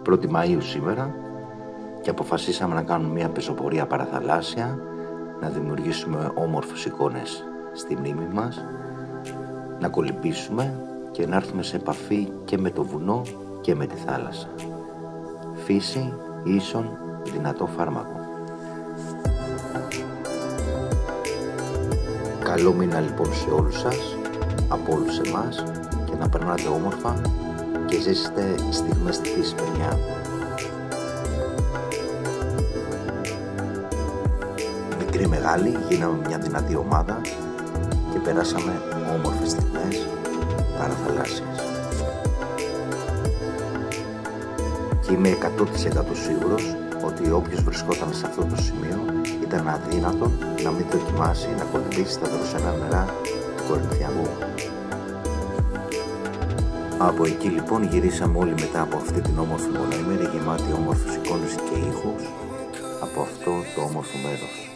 1η Μαΐου σήμερα και αποφασίσαμε να κάνουμε μια πεζοπορία παραθαλάσσια, να δημιουργήσουμε όμορφες εικόνες στη μνήμη μας, να κολυμπήσουμε και να έρθουμε σε επαφή και με το βουνό και με τη θάλασσα. Φύση ίσον δυνατό φάρμακο. Καλό μήνα λοιπόν σε όλους σας, από όλους εμάς, και να περνάτε όμορφα και ζήσετε στιγμές στη φύση, παιδιά. Μικρή μεγάλη γίναμε μια δυνατή ομάδα και περάσαμε όμορφες στιγμές παραθαλάσσιες. Και είμαι 100% σίγουρος ότι όποιος βρισκόταν σε αυτό το σημείο ήταν αδύνατο να μην δοκιμάσει να κολυμπήσει στα δροσερά νερά του Κορινθιανού. Από εκεί λοιπόν γυρίσαμε όλοι μετά από αυτή την όμορφη μονοήμερη γεμάτη όμορφες εικόνες και ήχους από αυτό το όμορφο μέρος.